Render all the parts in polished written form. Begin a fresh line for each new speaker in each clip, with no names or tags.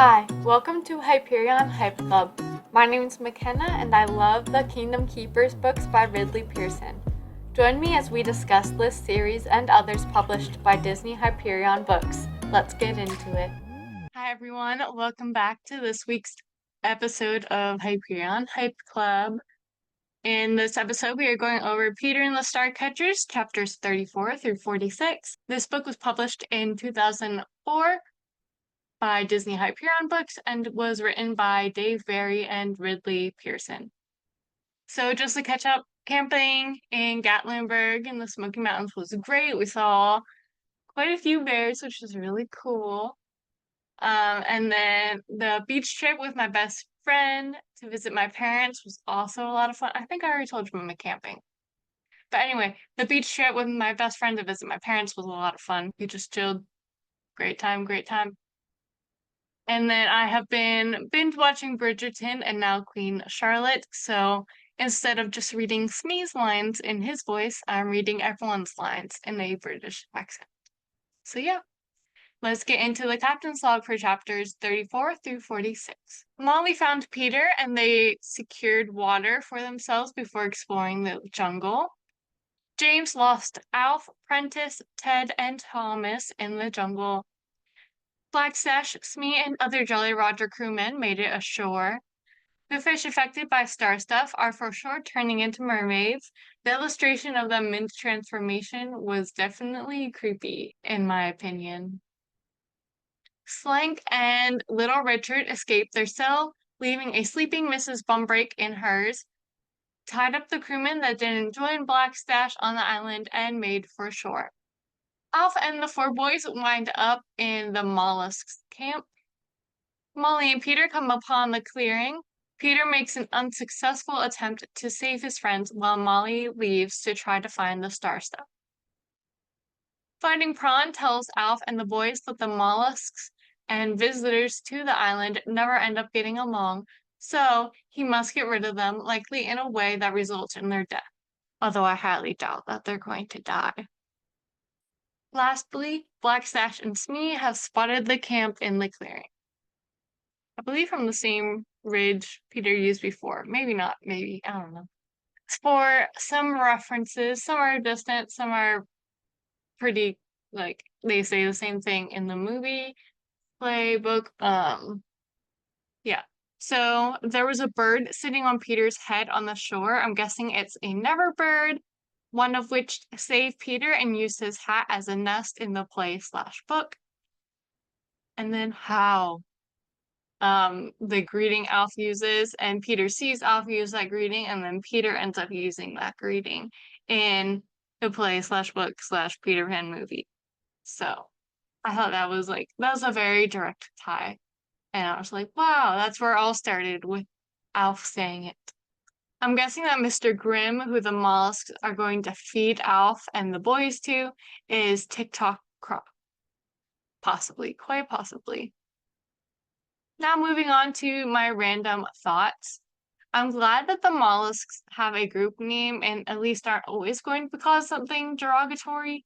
Hi, welcome to Hyperion Hype Club. My name is McKenna and I love the Kingdom Keepers books by Ridley Pearson. Join me as we discuss this series and others published by Disney-Hyperion Books. Let's get into it. Hi everyone, welcome back to this week's episode of Hyperion Hype Club. In this episode, we are going over Peter and the Starcatchers, chapters 34 through 46. This book was published in 2004 by Disney-Hyperion Books and was written by Dave Barry and Ridley Pearson. So just to catch up, camping in Gatlinburg in the Smoky Mountains was great. We saw quite a few bears, which was really cool. And then the beach trip with my best friend to visit my parents was also a lot of fun. I think I already told you about my camping. But anyway, the beach trip with my best friend to visit my parents was a lot of fun. We just chilled. Great time, great time. And then I have been binge watching Bridgerton and now Queen Charlotte. So instead of just reading Smee's lines in his voice, I'm reading everyone's lines in a British accent. So yeah, let's get into the captain's log for chapters 34 through 46. Molly found Peter and they secured water for themselves before exploring the jungle. James lost Alf, Prentice, Ted, and Thomas in the jungle. Blackstash, Smee, and other Jolly Roger crewmen made it ashore. The fish affected by star stuff are for sure turning into mermaids. The illustration of them mid-transformation was definitely creepy, in my opinion. Slank and Little Richard escaped their cell, leaving a sleeping Mrs. Bumbrake in hers, tied up the crewmen that didn't join Blackstash on the island, and made for shore. Alf and the four boys wind up in the mollusks camp. Molly and Peter come upon the clearing. Peter makes an unsuccessful attempt to save his friends while Molly leaves to try to find the star stuff. Finding Prawn tells Alf and the boys that the mollusks and visitors to the island never end up getting along, so he must get rid of them, likely in a way that results in their death, although I highly doubt that they're going to die. Lastly, Blackstash and Smee have spotted the camp in the clearing. I believe from the same ridge Peter used before. Maybe not, maybe, I don't know. For some references, some are distant, some are pretty, like, they say the same thing in the movie, play, book, yeah. So there was a bird sitting on Peter's head on the shore. I'm guessing it's a never bird, one of which saved Peter and used his hat as a nest in the play/book. And then how? The greeting Alf uses, and Peter sees Alf use that greeting, and then Peter ends up using that greeting in the play/book/Peter Pan movie. So I thought that was a very direct tie. And I was like, wow, that's where it all started with Alf saying it. I'm guessing that Mr. Grimm, who the mollusks are going to feed Alf and the boys to, is TikTok Crop. Possibly, quite possibly. Now moving on to my random thoughts. I'm glad that the mollusks have a group name and at least aren't always going to cause something derogatory.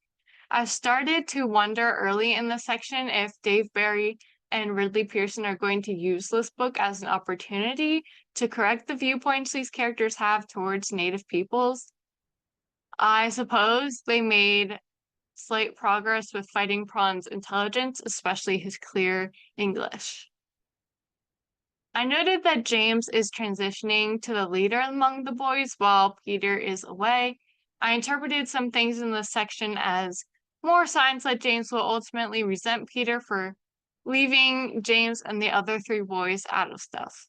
I started to wonder early in the section if Dave Barry and Ridley Pearson are going to use this book as an opportunity to correct the viewpoints these characters have towards Native peoples. I suppose they made slight progress with Fighting Prawn's intelligence, especially his clear English. I noted that James is transitioning to the leader among the boys while Peter is away. I interpreted some things in this section as more signs that James will ultimately resent Peter for leaving James and the other three boys out of stuff.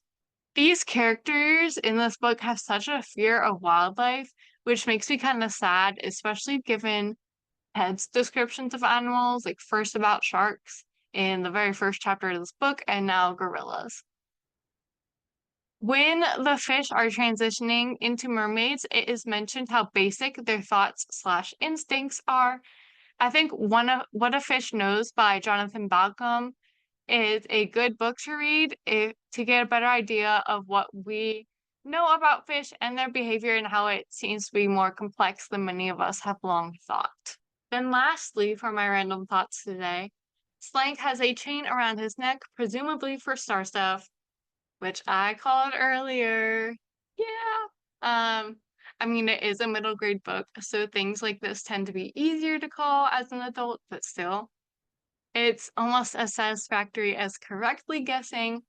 These characters in this book have such a fear of wildlife, which makes me kind of sad, especially given Ted's descriptions of animals, like first about sharks in the very first chapter of this book, and now gorillas. When the fish are transitioning into mermaids, it is mentioned how basic their thoughts/instincts are. I think What a Fish Knows by Jonathan Balcom is a good book to read to get a better idea of what we know about fish and their behavior and how it seems to be more complex than many of us have long thought. Then lastly, for my random thoughts today,
Slank has a chain around his neck, presumably for star stuff, which I called earlier. Yeah. I mean, it is a middle grade book, so things like this tend to be easier to call as an adult, but still. It's almost as satisfactory as correctly guessing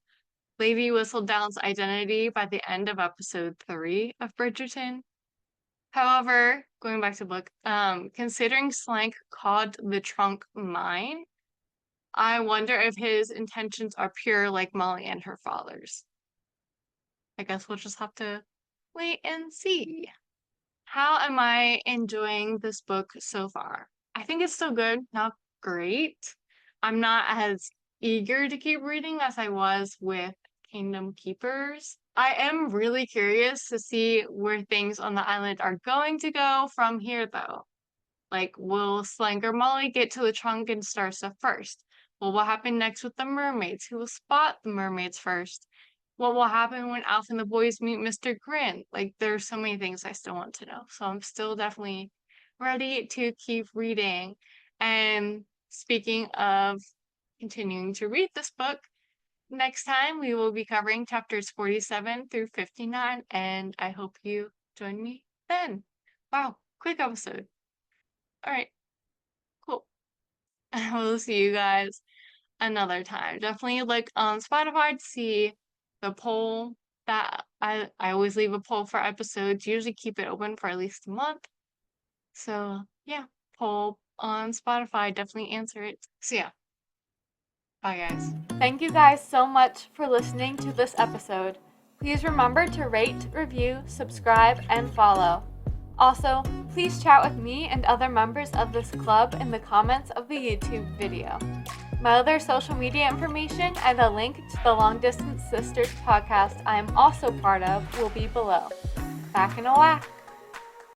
Lady Whistledown's identity by the end of episode 3 of Bridgerton. However, going back to the book, considering Slank called the trunk mine, I wonder if his intentions are pure like Molly and her father's. I guess we'll just have to wait and see. How am I enjoying this book so far? I think it's still good, not great. I'm not as eager to keep reading as I was with Kingdom Keepers. I am really curious to see where things on the island are going to go from here, though. Like, will Slank or Molly get to the trunk and start stuff first? What will happen next with the mermaids? Who will spot the mermaids first? What will happen when Alf and the boys meet Mr. Grint? Like, there's so many things I still want to know. So I'm still definitely ready to keep reading. And speaking of continuing to read this book, next time we will be covering chapters 47 through 59, and I hope you join me then. Wow, quick episode. All right, cool. I will see you guys another time. Definitely look on Spotify to see the poll that I always leave a poll for episodes. Usually keep it open for at least a month. So yeah, poll on Spotify. Definitely answer it. So yeah. Bye guys.
Thank you guys so much for listening to this episode. Please remember to rate, review, subscribe, and follow. Also, please chat with me and other members of this club in the comments of the YouTube video. My other social media information and a link to the Long Distance Sisters podcast I am also part of will be below. Back in a whack!